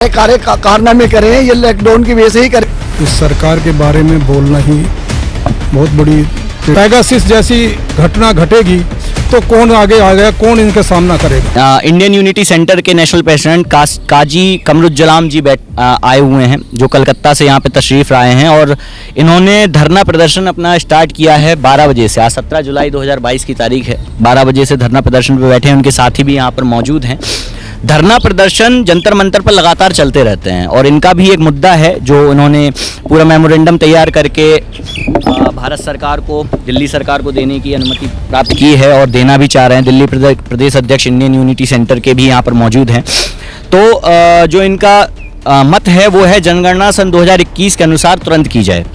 कारनामे करें, ये लॉकडाउन की वजह से ही करें। इस सरकार के बारे में बोलना ही बहुत बड़ी पेगासस जैसी घटना घटेगी तो कौन आगे आ गया, कौन इनका सामना करेगा। इंडियन यूनिटी सेंटर के नेशनल प्रेसिडेंट काजी कमरुज्जलाम जी आए हुए हैं, जो कलकत्ता से यहाँ पे तशरीफ़ लाए हैं और इन्होंने धरना प्रदर्शन अपना स्टार्ट किया है 12 बजे से। आज 17 जुलाई 2022 की तारीख है। 12 बजे से धरना प्रदर्शन पे बैठे हैं, उनके साथी भी यहाँ पर मौजूद हैं। धरना प्रदर्शन जंतर मंतर पर लगातार चलते रहते हैं और इनका भी एक मुद्दा है जो इन्होंने पूरा मेमोरेंडम तैयार करके भारत सरकार को, दिल्ली सरकार को देने की अनुमति प्राप्त की है और देना भी चाह रहे हैं। दिल्ली प्रदेश अध्यक्ष इंडियन यूनिटी सेंटर के भी यहाँ पर मौजूद हैं। तो जो इनका मत है वो है जनगणना सन 2021 के अनुसार तुरंत की जाए।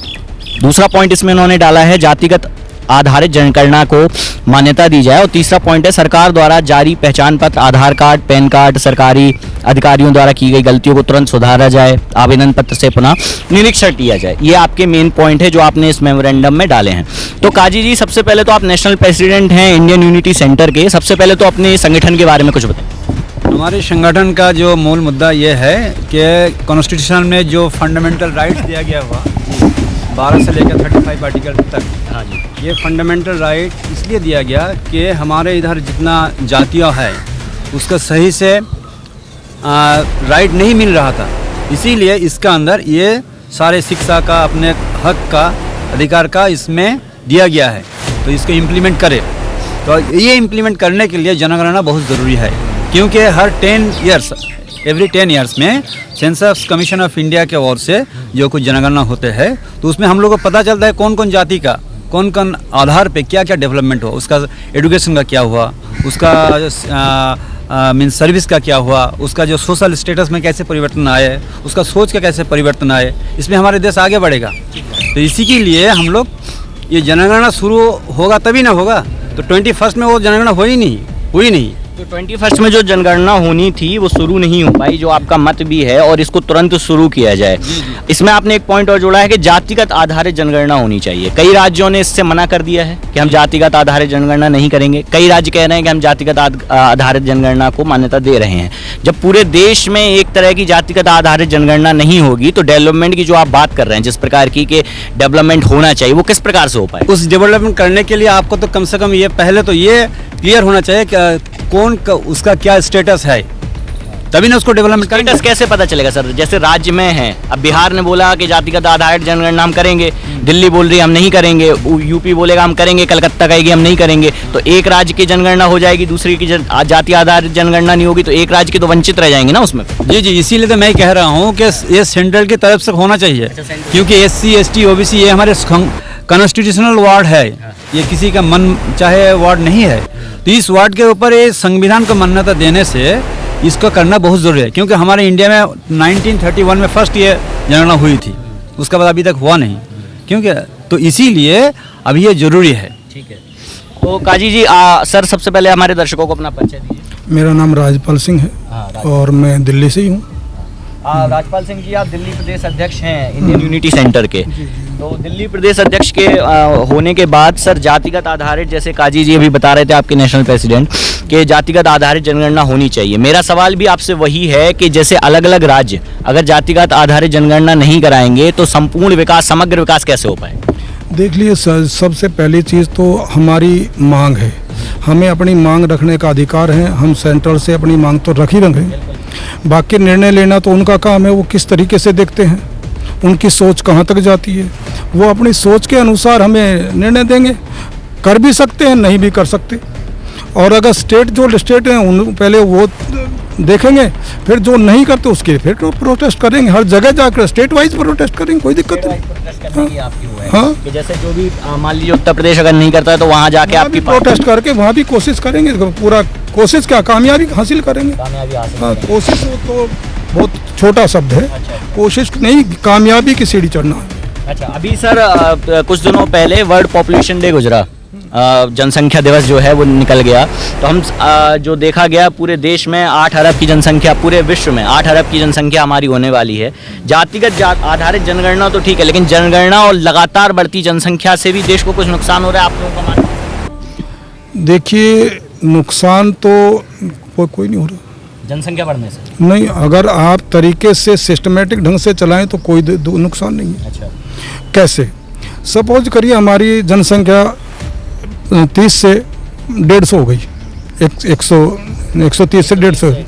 दूसरा पॉइंट इसमें इन्होंने डाला है जातिगत आधारित जनगणना को मान्यता दी जाए और तीसरा पॉइंट है सरकार द्वारा जारी पहचान पत्र, आधार कार्ड, पैन कार्ड, सरकारी अधिकारियों द्वारा की गई गलतियों को तुरंत सुधारा जाए, आवेदन पत्र से पुनः निरीक्षण किया जाए। ये आपके मेन पॉइंट है जो आपने इस मेमोरेंडम में डाले हैं। तो काजी जी, सबसे पहले तो आप नेशनल प्रेसिडेंट हैं इंडियन यूनिटी सेंटर के, सबसे पहले तो अपने संगठन के बारे में कुछ बताएं। हमारे संगठन का जो मूल मुद्दा ये है कि कॉन्स्टिट्यूशन में जो फंडामेंटल राइट्स दिया गया हुआ 12 से लेकर 35 आर्टिकल तक, हाँ जी, ये फंडामेंटल राइट इसलिए दिया गया कि हमारे इधर जितना जातियाँ है उसका सही से राइट नहीं मिल रहा था, इसीलिए इसका अंदर ये सारे शिक्षा का, अपने हक का, अधिकार का इसमें दिया गया है। तो इसको इम्प्लीमेंट करे, तो ये इम्प्लीमेंट करने के लिए जनगणना बहुत ज़रूरी है, क्योंकि हर 10 ईयर्स, एवरी 10 ईयर्स में सेंसस कमीशन ऑफ इंडिया के ओर से जो कुछ जनगणना होते हैं तो उसमें हम लोग को पता चलता है कौन कौन जाति का, कौन कौन आधार पे क्या क्या डेवलपमेंट हुआ, उसका एजुकेशन का क्या हुआ, उसका मीन्स सर्विस का क्या हुआ, उसका जो सोशल स्टेटस में कैसे परिवर्तन आए, उसका सोच का कैसे परिवर्तन आए, इसमें हमारे देश आगे बढ़ेगा। तो इसी के लिए हम लोग ये जनगणना शुरू होगा तभी ना होगा, तो 21 में वो जनगणना हुई नहीं। तो 21 में जो जनगणना होनी थी वो शुरू नहीं हो पाई, जो आपका मत भी है, और इसको तुरंत शुरू किया जाए। इसमें आपने एक पॉइंट और जोड़ा है कि जातिगत आधारित जनगणना होनी चाहिए। कई राज्यों ने इससे मना कर दिया है कि हम जातिगत आधारित जनगणना नहीं करेंगे। कई राज्य कह रहे हैं कि हम जातिगत आधारित जनगणना को मान्यता दे रहे हैं। जब पूरे देश में एक तरह की जातिगत आधारित जनगणना नहीं होगी तो डेवलपमेंट की जो आप बात कर रहे हैं, जिस प्रकार की कि डेवलपमेंट होना चाहिए, वो किस प्रकार से हो पाए? उस डेवलपमेंट करने के लिए आपको तो कम से कम ये पहले तो ये क्लियर होना चाहिए कि कौन का उसका क्या स्टेटस है, तभी ना उसको डेवलपमेंट करेंगे। स्टेटस कैसे पता चलेगा सर? जैसे राज्य में है, अब बिहार ने बोला कि जातिगत आधारित जनगणना हम करेंगे, दिल्ली बोल रही है हम नहीं करेंगे, यूपी बोलेगा हम करेंगे, कलकत्ता कहेगी हम नहीं करेंगे, तो एक राज्य की जनगणना हो जाएगी, दूसरी की जाति आधारित जनगणना नहीं होगी, तो एक राज्य के तो वंचित रह जाएंगे ना उसमें। जी, इसीलिए तो मैं कह रहा हूँ कि ये सेंट्रल की तरफ से होना चाहिए, क्योंकि SC ST OBC ये हमारे कॉन्स्टिट्यूशनल वार्ड है, ये किसी का मन चाहे वार्ड नहीं है। तो इस वार्ड के ऊपर ये संविधान को मान्यता देने से इसको करना बहुत ज़रूरी है, क्योंकि हमारे इंडिया में 1931 में फर्स्ट ये जनगणना हुई थी, उसके बाद अभी तक हुआ नहीं, क्योंकि तो इसीलिए अभी ये ज़रूरी है। ठीक है, तो काजी जी सर सबसे पहले हमारे दर्शकों को अपना परिचय दीजिए। मेरा नाम राजपाल सिंह है और मैं दिल्ली से ही हूँ। राजपाल सिंह जी, आप दिल्ली प्रदेश अध्यक्ष हैं इंडियन यूनिटी सेंटर के। तो दिल्ली प्रदेश अध्यक्ष के होने के बाद सर जातिगत आधारित, जैसे काजी जी अभी बता रहे थे आपके नेशनल प्रेसिडेंट, कि जातिगत आधारित जनगणना होनी चाहिए। मेरा सवाल भी आपसे वही है कि जैसे अलग अलग राज्य अगर जातिगत आधारित जनगणना नहीं कराएंगे तो संपूर्ण विकास, समग्र विकास कैसे हो पाए? देख लिए सबसे पहली चीज़ तो हमारी मांग है, हमें अपनी मांग रखने का अधिकार है। हम सेंट्रल से अपनी मांग तो रख ही रखें, बाकी निर्णय लेना तो उनका काम है, वो किस तरीके से देखते हैं, उनकी सोच कहाँ तक जाती है, वो अपनी सोच के अनुसार हमें निर्णय देंगे। कर भी सकते हैं, नहीं भी कर सकते। और अगर जो स्टेट हैं उन पहले वो देखेंगे, फिर जो नहीं करते उसके फिर तो प्रोटेस्ट करेंगे, हर जगह जाकर स्टेट वाइज प्रोटेस्ट करेंगे, कोई दिक्कत नहीं। हाँ, कि जैसे जो भी मान लीजिए उत्तर प्रदेश अगर नहीं करता है तो वहाँ जाके आपकी प्रोटेस्ट करके वहाँ भी कोशिश करेंगे, पूरा कोशिश क्या कामयाबी हासिल करेंगे। हाँ, कोशिश तो बहुत छोटा शब्द है। अच्छा। कोशिश नहीं, कामयाबी की सीढ़ी चढ़ना है। अच्छा, अभी सर कुछ दिनों पहले वर्ल्ड पॉपुलेशन डे गुजरा, जनसंख्या दिवस जो है वो निकल गया, तो हम जो देखा गया पूरे देश में 8 अरब की जनसंख्या, पूरे विश्व में 8 अरब की जनसंख्या हमारी होने वाली है। जातिगत आधारित जनगणना तो ठीक है, लेकिन जनगणना और लगातार बढ़ती जनसंख्या से भी देश को कुछ नुकसान हो रहा है, आप लोगों का मानना? देखिए, नुकसान तो कोई नहीं हो रहा। जनसंख्या बढ़ने से? नहीं, अगर आप तरीके से सिस्टमेटिक ढंग से चलाएं तो कोई नुकसान नहीं है। अच्छा, कैसे? सपोज करिए हमारी जनसंख्या 30 से 150 हो गई, 130 से 150,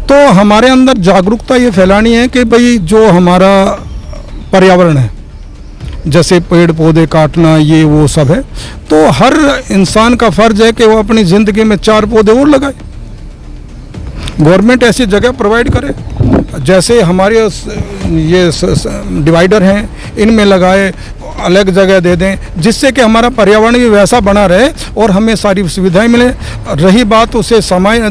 तो हमारे अंदर जागरूकता ये फैलानी है कि भाई जो हमारा पर्यावरण है, जैसे पेड़ पौधे काटना ये वो सब है, तो हर इंसान का फर्ज है कि वो अपनी ज़िंदगी में 4 पौधे और लगाए। गवर्नमेंट ऐसी जगह प्रोवाइड करे, जैसे हमारे ये डिवाइडर हैं इनमें लगाए, अलग जगह दे दें, जिससे कि हमारा पर्यावरण भी वैसा बना रहे और हमें सारी सुविधाएं मिले। रही बात उसे समय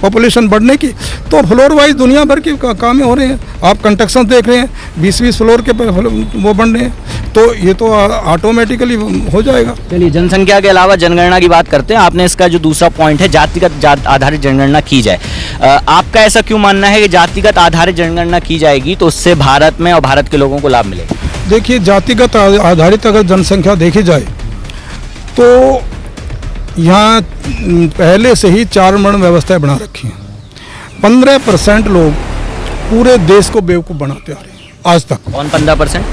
पॉपुलेशन बढ़ने की, तो फ्लोर वाइज दुनिया भर के काम हो रहे हैं। आप कंस्ट्रक्शन देख रहे हैं, 20-20 फ्लोर के वो बन रहे हैं, तो ये तो ऑटोमेटिकली हो जाएगा। चलिए, जनसंख्या के अलावा जनगणना की बात करते हैं। आपने इसका जो दूसरा पॉइंट है जातिगत आधारित जनगणना की जाए, आपका ऐसा क्यों मानना है कि जातिगत आधारित जनगणना की जाएगी तो उससे भारत में और भारत के लोगों को लाभ मिलेगा? देखिए, जातिगत आधारित अगर जनसंख्या देखी जाए तो यहाँ पहले से ही 4 वर्ण व्यवस्थाएं बना रखी हैं। 15% लोग पूरे देश को बेवकूफ़ बनाते आ रहे हैं आज तक। कौन 15%?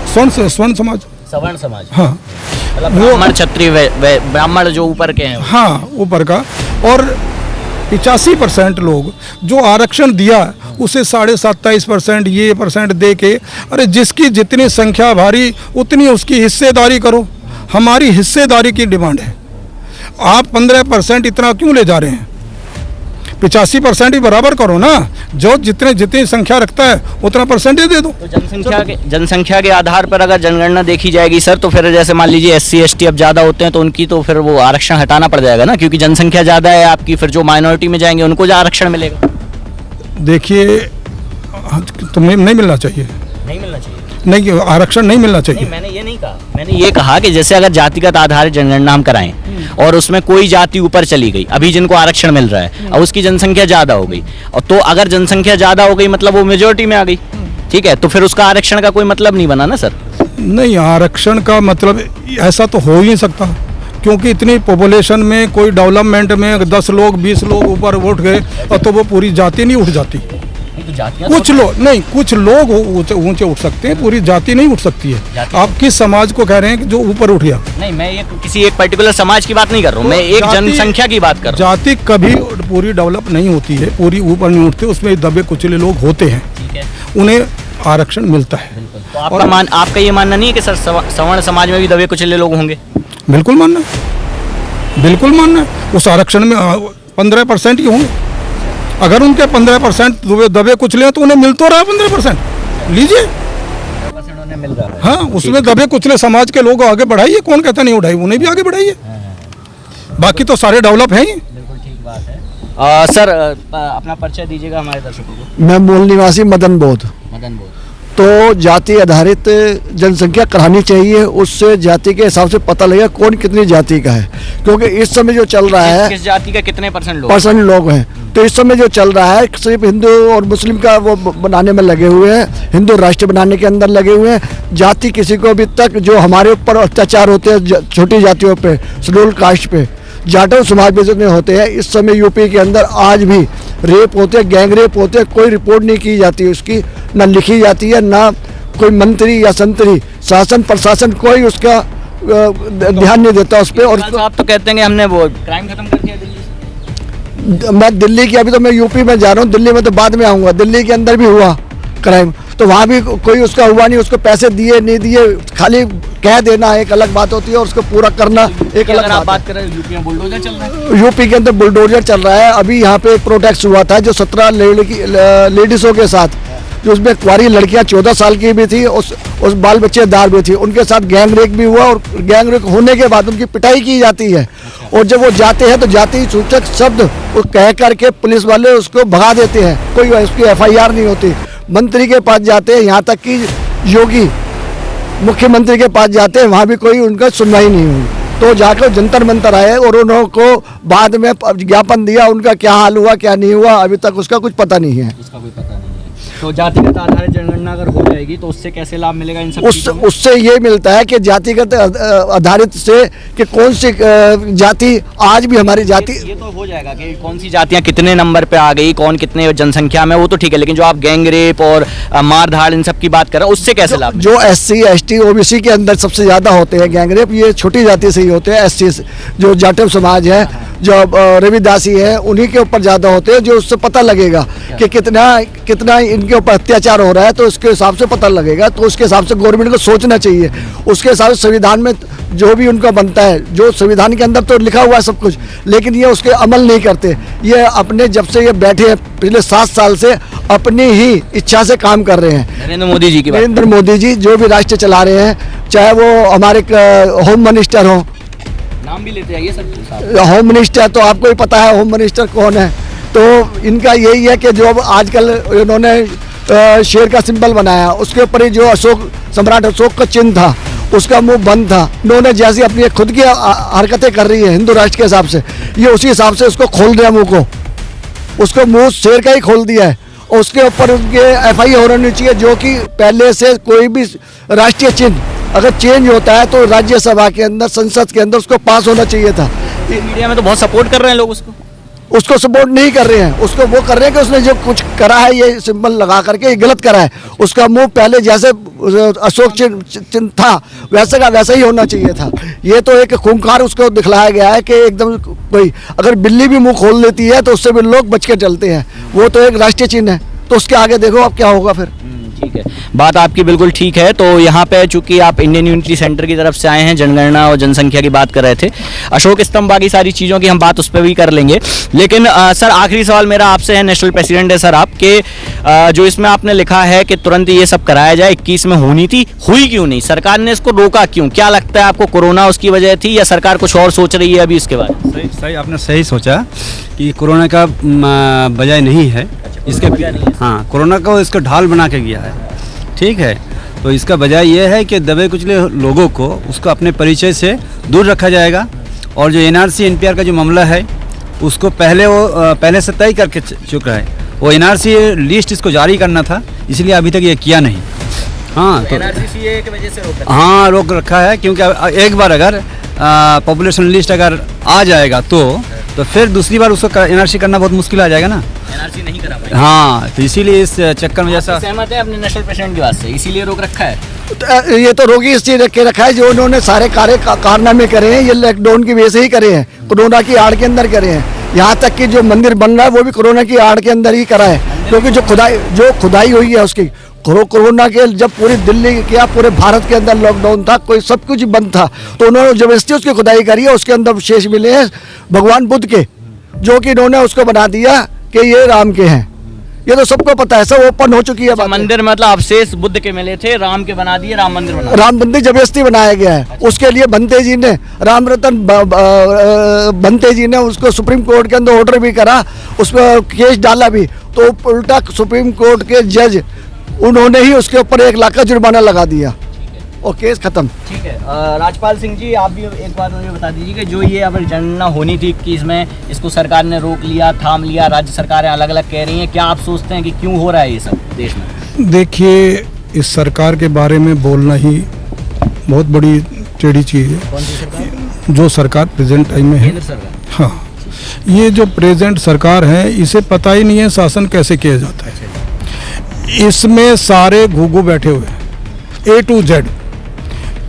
स्वर्ण समाज, सवर्ण समाज। हाँ, मतलब ब्राह्मण, क्षत्रिय, ब्राह्मण जो ऊपर के हैं। हाँ, ऊपर का। और 85% लोग जो आरक्षण दिया उसे 27.5% ये % दे के, अरे जिसकी जितनी संख्या भारी उतनी उसकी हिस्सेदारी करो। हमारी हिस्सेदारी की डिमांड है। आप 15% इतना क्यों ले जा रहे हैं? 85% ही बराबर करो ना, जो जितनी संख्या रखता है उतना परसेंटेज दे दो। तो जनसंख्या के आधार पर अगर जनगणना देखी जाएगी सर, तो फिर जैसे मान लीजिए SC ST अब ज़्यादा होते हैं तो उनकी तो फिर वो आरक्षण हटाना पड़ जाएगा ना, क्योंकि जनसंख्या ज़्यादा है आपकी, फिर जो माइनॉरिटी में जाएंगे उनको जो आरक्षण मिलेगा। देखिए, तो नहीं मिलना चाहिए, नहीं मिलना चाहिए, नहीं, आरक्षण नहीं मिलना चाहिए। मैंने ये नहीं कहा, मैंने ये कहा कि जैसे अगर जातिगत आधारित जनगणना हम कराएं और उसमें कोई जाति ऊपर चली गई, अभी जिनको आरक्षण मिल रहा है, और उसकी जनसंख्या ज़्यादा हो गई, और तो अगर जनसंख्या ज़्यादा हो गई मतलब वो मेजोरिटी में आ गई, ठीक है, तो फिर उसका आरक्षण का कोई मतलब नहीं बना ना सर? नहीं, आरक्षण का मतलब ऐसा तो हो ही नहीं सकता, क्योंकि इतनी पॉपुलेशन में कोई डेवलपमेंट में 10 लोग 20 लोग ऊपर उठ गए और तो वो पूरी जाति नहीं उठ जाती। कुछ लोग नहीं, कुछ लोग ऊंचे उठ सकते हैं, पूरी जाति नहीं उठ सकती है। आप किस समाज को कह रहे हैं कि जो ऊपर उठ गया? नहीं, मैं ये किसी एक पर्टिकुलर समाज की बात नहीं कर रहा हूँ, मैं एक जनसंख्या की बात कर रहा हूँ। जाति कभी पूरी डेवलप नहीं होती है, पूरी ऊपर नहीं उठते, उसमें दबे कुचले लोग होते हैं, उन्हें आरक्षण मिलता है। तो आपका ये मानना नहीं है कि सर सवर्ण समाज में भी दबे कुचले लोग होंगे? बिल्कुल मानना, बिल्कुल मानना। उस आरक्षण में 15% ही होंगे। अगर उनके 15% दबे कुचले तो उन्हें मिल तो रहा है 15%, लीजिए। उन्हें मिल रहा है, हाँ, उसमें दबे कुचले समाज के लोग आगे बढ़ाइए, कौन कहता नहीं उठाइए, उन्हें भी आगे बढ़ाइए। बाकी तो सारे डेवलप हैं ही। बिल्कुल ठीक बात है। सर अपना परिचय दीजिएगा हमारे दर्शकों को। मैं मूल निवासी मदन बोध। तो जाति आधारित जनसंख्या करानी चाहिए, उससे जाति के हिसाब से पता लगेगा कौन कितनी जाति का है, क्योंकि इस समय जो चल रहा है किस जाति का कितने % लोग हैं, तो इस समय जो चल रहा है सिर्फ हिंदू और मुस्लिम का वो बनाने में लगे हुए हैं, हिंदू राष्ट्र बनाने के अंदर लगे हुए हैं। जाति किसी को अभी तक जो हमारे ऊपर अत्याचार होते हैं छोटी जातियों पे, शेड्यूल कास्ट पे, जाटव समाज में जितने होते हैं, इस समय यूपी के अंदर आज भी रेप होते हैं, गैंग रेप होते हैं, कोई रिपोर्ट नहीं की जाती उसकी, ना लिखी जाती है, ना कोई मंत्री या संतरी, शासन प्रशासन कोई उसका ध्यान नहीं देता उस पर। और आप तो कहते हैं कि हमने वो क्राइम खत्म कर दिया दिल्ली से। मैं दिल्ली की, अभी तो मैं यूपी में जा रहा हूँ, दिल्ली में तो बाद में आऊँगा। दिल्ली के अंदर भी हुआ क्राइम, तो वहाँ भी कोई उसका हुआ नहीं, उसको पैसे दिए नहीं दिए, खाली कह देना एक अलग बात होती है और उसको पूरा करना एक अलग बात कर रहे हैं। यूपी में बुलडोजर चल रहा है, यूपी के अंदर बुलडोजर चल रहा है। अभी यहाँ पे एक प्रोटेस्ट हुआ था जो 17 लेडीज़ों के साथ, जो उसमें कुंवारी लड़कियाँ 14 साल की भी थी, उस बाल बच्चेदार भी थी, उनके साथ गैंग रेप भी हुआ, और गैंग रेप होने के बाद उनकी पिटाई की जाती है। और जब वो जाते हैं तो जाति सूचक शब्द वो कह करके पुलिस वाले उसको भगा देते हैं, कोई उसकी FIR नहीं होती। मंत्री के पास जाते हैं, यहाँ तक कि योगी मुख्यमंत्री के पास जाते हैं, वहाँ भी कोई उनका सुनवाई नहीं हुई। तो जाकर जंतर मंतर आए और उनको बाद में ज्ञापन दिया, उनका क्या हाल हुआ क्या नहीं हुआ अभी तक उसका कुछ पता नहीं है। तो जातिगत आधारित जनगणना अगर हो जाएगी तो उससे कैसे लाभ मिलेगा इन सब चीजों में? उससे ये मिलता है कि जातिगत आधारित से कि कौन सी जाति आज भी हमारी जाति, ये तो हो जाएगा कि कौन सी जातियां कितने नंबर पे आ गई, कौन कितने जनसंख्या में, वो तो ठीक है, लेकिन जो आप गैंग रेप और मारधाड़ इन सब की बात कर रहे हैं उससे कैसे लाभ? जो SC ST OBC के अंदर सबसे ज्यादा होते हैं गैंग रेप, ये छोटी जाति से ही होते हैं। SC जो जाटव समाज है, जो रविदासी है, उन्हीं के ऊपर ज्यादा होते हैं। जो उससे पता लगेगा कि कितना इनके ऊपर अत्याचार हो रहा है, तो उसके हिसाब से पता लगेगा। तो उसके हिसाब से गवर्नमेंट को सोचना चाहिए, उसके हिसाब से संविधान में जो भी उनका बनता है, जो संविधान के अंदर तो लिखा हुआ है सब कुछ, लेकिन ये उसके अमल नहीं करते। ये अपने जब से ये बैठे हैं पिछले 7 साल से अपनी ही इच्छा से काम कर रहे हैं। नरेंद्र मोदी जी की बात, नरेंद्र मोदी जी जो भी राष्ट्र चला रहे हैं, चाहे वो हमारे होम मिनिस्टर हो, नाम भी लेते हैं ये सब। होम मिनिस्टर तो आपको ही पता है होम मिनिस्टर कौन है। तो इनका यही है कि जो आजकल इन्होंने शेर का सिंबल बनाया, उसके ऊपर ही जो सम्राट अशोक का चिन्ह था, उसका मुंह बंद था। इन्होंने जैसी अपनी खुद की हरकतें कर रही है हिंदू राष्ट्र के हिसाब से, ये उसी हिसाब से उसको खोल दिया मुंह को, उसको मुंह शेर का ही खोल दिया है। और उसके ऊपर उनके FIR होनी चाहिए, जो कि पहले से कोई भी राष्ट्रीय चिन्ह अगर चेंज होता है तो राज्यसभा के अंदर, संसद के अंदर उसको पास होना चाहिए था। मीडिया में तो बहुत सपोर्ट कर रहे हैं लोग उसको सपोर्ट नहीं कर रहे हैं, उसको वो कर रहे हैं कि उसने जो कुछ करा है, ये सिंबल लगा करके ये गलत करा है। उसका मुंह पहले जैसे अशोक चिन्ह था वैसे का वैसा ही होना चाहिए था। ये तो एक खूंखार उसको दिखलाया गया है कि एकदम कोई अगर बिल्ली भी मुंह खोल लेती है तो उससे भी लोग बच के चलते हैं। वो तो एक राष्ट्रीय चिन्ह है, तो उसके आगे देखो अब क्या होगा फिर। ठीक है, बात आपकी बिल्कुल ठीक है। तो यहाँ पे चूंकि आप इंडियन यूनिटी सेंटर की तरफ से आए हैं, जनगणना और जनसंख्या की बात कर रहे थे, अशोक स्तंभ बाकी सारी चीज़ों की हम बात उस पर भी कर लेंगे। लेकिन सर आखिरी सवाल मेरा आपसे है, नेशनल प्रेसिडेंट है सर आपके, जो इसमें आपने लिखा है कि तुरंत ये सब कराया जाए, 21 में होनी थी, हुई क्यों नहीं? सरकार ने इसको रोका क्यों? क्या लगता है आपको, कोरोना उसकी वजह थी या सरकार कुछ और सोच रही है अभी इसके बाद? सही आपने सही सोचा कि कोरोना का बजाय नहीं है इसके, हाँ कोरोना को इसको ढाल बना के गया है, ठीक है। तो इसका वजह यह है कि दबे कुचले लोगों को उसको अपने परिचय से दूर रखा जाएगा। और जो NRC NPR का जो मामला है उसको पहले से तय करके चुका है, वो NRC लिस्ट इसको जारी करना था, इसलिए अभी तक ये किया नहीं। हाँ तो NRC की वजह से रोक रखा है, क्योंकि एक बार अगर पॉपुलेशन लिस्ट अगर आ जाएगा तो फिर दूसरी बार उसको NRC करना बहुत मुश्किल आ जाएगा ना। NRC नहीं करा पाएगा। हाँ तो इसीलिए इस चक्कर में जैसा सहमत है अपने नेशनल प्रेसिडेंट की बात से, इसीलिए रोक रखा है। ये तो रोगी इस चीज के रखा है, जो उन्होंने सारे कारनामे करे हैं ये लॉकडाउन की वजह से ही करे हैं, कोरोना की आड़ के अंदर करे हैं। यहाँ तक कि जो मंदिर बन रहा है वो भी कोरोना की आड़ के अंदर ही करा है, क्योंकि जो खुदाई हुई है उसकी कोरोना के, जब पूरी दिल्ली क्या पूरे भारत के अंदर लॉकडाउन था, कोई सब कुछ बंद था, तो उन्होंने जबरदस्ती उसकी खुदाई करी है। उसके अंदर शेष मिले हैं भगवान बुद्ध के, जो कि इन्होंने उसको बना दिया कि ये राम के हैं। ये तो सबको पता है, सब ओपन हो चुकी है बात। मंदिर मतलब अवशेष बुद्ध के मिले थे, राम के बना दिए, राम मंदिर बना, राम मंदिर जबरदस्ती बनाया गया है। उसके लिए बनते जी ने, राम रतन बनते जी ने उसको सुप्रीम कोर्ट के अंदर ऑर्डर भी करा, उस पर केस डाला भी, तो उल्टा सुप्रीम कोर्ट के जज उन्होंने ही उसके ऊपर 1 लाख का जुर्माना लगा दिया और केस खत्म। ठीक है, राजपाल सिंह जी आप भी एक बात मुझे बता दीजिए कि जो ये अब जनगणना होनी थी 21 में, इसको सरकार ने रोक लिया, थाम लिया, राज्य सरकारें अलग अलग कह रही हैं, क्या आप सोचते हैं कि क्यों हो रहा है ये सब देश में? देखिए, इस सरकार के बारे में बोलना ही बहुत बड़ी टेढ़ी चीज़ है। कौन सी सरकार? जो सरकार प्रेजेंट टाइम में है, केंद्र सरकार। हाँ, ये जो प्रेजेंट सरकार है इसे पता ही नहीं है शासन कैसे किया जाता है। इसमें सारे घुघू बैठे हुए हैं, A to Z।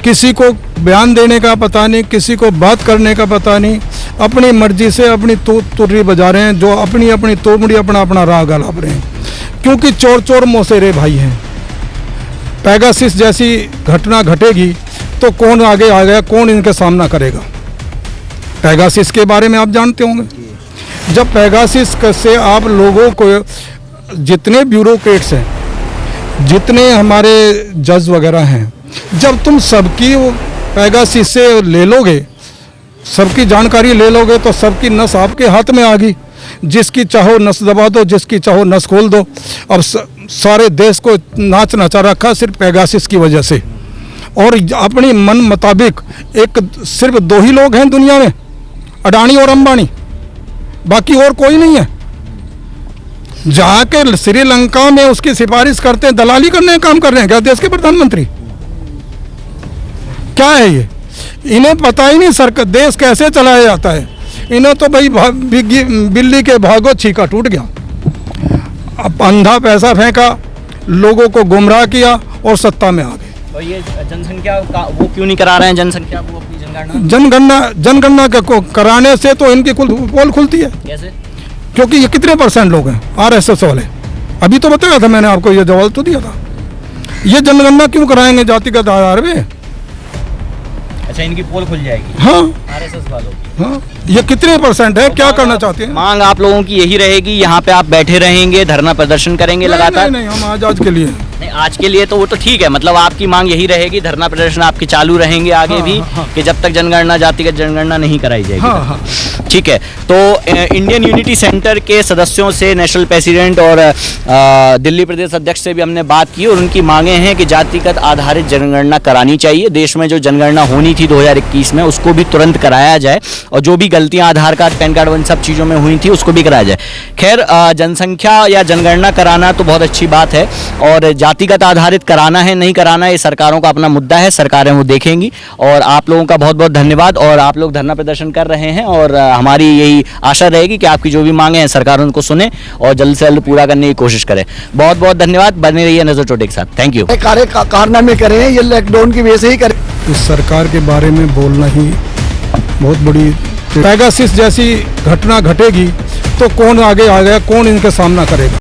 किसी को बयान देने का पता नहीं, किसी को बात करने का पता नहीं, अपनी मर्जी से अपनी तुर्री बजा रहे हैं, जो अपनी अपनी तोमड़ी अपना अपना राग अलाप रहे हैं, क्योंकि चोर चोर मौसेरे भाई हैं। पेगासिस जैसी घटना घटेगी तो कौन आगे आ गया, कौन इनका सामना करेगा? पेगासिस के बारे में आप जानते होंगे। जब पेगासिस से आप लोगों को, जितने ब्यूरोक्रेट्स हैं, जितने हमारे जज वगैरह हैं, जब तुम सबकी पेगासिस से ले लोगे, सबकी जानकारी ले लोगे, तो सबकी नस आपके हाथ में आ गई। जिसकी चाहो नस दबा दो, जिसकी चाहो नस खोल दो। अब सारे देश को नाच नचा रखा सिर्फ पेगासिस की वजह से, और अपनी मन मुताबिक सिर्फ 2 ही लोग हैं दुनिया में, अडानी और अंबानी, बाकी और कोई नहीं है। जहाँ के श्रीलंका में उसकी सिफारिश करते हैं, दलाली करने का काम कर रहे हैं क्या देश के प्रधानमंत्री? क्या है ये? इन्हें पता ही नहीं सरकार देश कैसे चलाया जाता है। इन्हें तो भाई बिल्ली के भागो छीका टूट गया। अब अंधा पैसा फेंका, लोगों को गुमराह किया और सत्ता में आ गए। और ये जनसंख्या का वो क्यों नहीं करा रहे हैं, जनसंख्या वो अपनी जनगणना? जनगणना को कराने से तो इनकी पोल खुलती है। कैसे? क्योंकि ये कितने % लोग हैं RSS वाले? अभी तो बताया था मैंने आपको, ये जवाब तो दिया था। ये जनगणना क्यों कराएंगे जातिगत आधार पे? अच्छा, इनकी पोल खुल जाएगी। हाँ RSS वालों की। हाँ, ये कितने % है, क्या करना चाहते हैं? मांग आप लोगों की यही रहेगी, यहाँ पे आप बैठे रहेंगे, धरना प्रदर्शन करेंगे लगातार? नहीं, हम आज के लिए नहीं, आज के लिए तो वो तो ठीक है, मतलब आपकी मांग यही रहेगी, धरना प्रदर्शन आपके चालू रहेंगे आगे भी, कि जब तक जनगणना जातिगत जनगणना नहीं कराई जाएगी। हाँ हाँ। ठीक है। तो इंडियन यूनिटी सेंटर के सदस्यों से, नेशनल प्रेसिडेंट और दिल्ली प्रदेश अध्यक्ष से भी हमने बात की और उनकी मांगे हैं कि जातिगत आधारित जनगणना करानी चाहिए। देश में जो जनगणना होनी थी 2021 में, उसको भी तुरंत कराया जाए और जो भी गलतियां आधार कार्ड, पैन कार्ड, उन सब चीज़ों में हुई थी उसको भी कराया जाए। खैर, जनसंख्या या जनगणना कराना तो बहुत अच्छी बात है और जातिगत आधारित कराना है नहीं कराना, ये सरकारों का अपना मुद्दा है, सरकारें वो देखेंगी। और आप लोगों का बहुत बहुत धन्यवाद। और आप लोग धरना प्रदर्शन कर रहे हैं और हमारी यही आशा रहेगी कि आपकी जो भी मांगे हैं सरकार उनको सुने और जल्द से जल्द पूरा करने की कोशिश करे। बहुत बहुत धन्यवाद। बने रहिए नजर चोटे के साथ। Thank you. कारनामे करें, ये लॉकडाउन की वजह से ही करें। इस सरकार के बारे में बोलना ही बहुत बड़ी, पेगासिस जैसी घटना घटेगी तो कौन आगे आ गया, कौन इनका सामना करेगा?